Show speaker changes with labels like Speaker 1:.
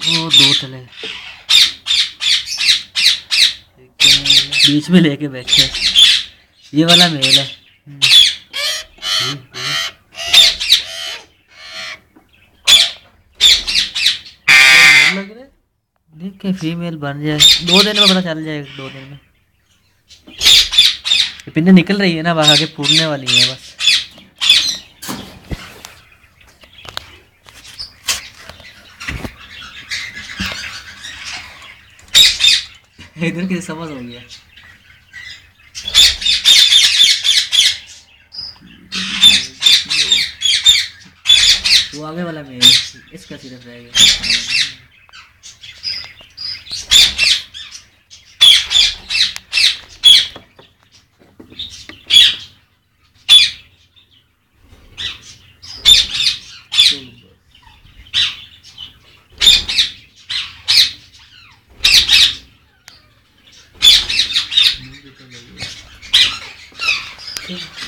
Speaker 1: वो दो तले बीच में लेके बैठे। ये वाला मेल है। लग रहा है देख के फीमेल बन जाए 2 दिन में पता चल जाएगा। 2 दिन में ये पिन्ने निकल रही है ना, बाहर के फूटने वाली है बस। इधर की समझ हो गया। वो आगे वाला मेल इसका सिर्फ रह गया। Thank you.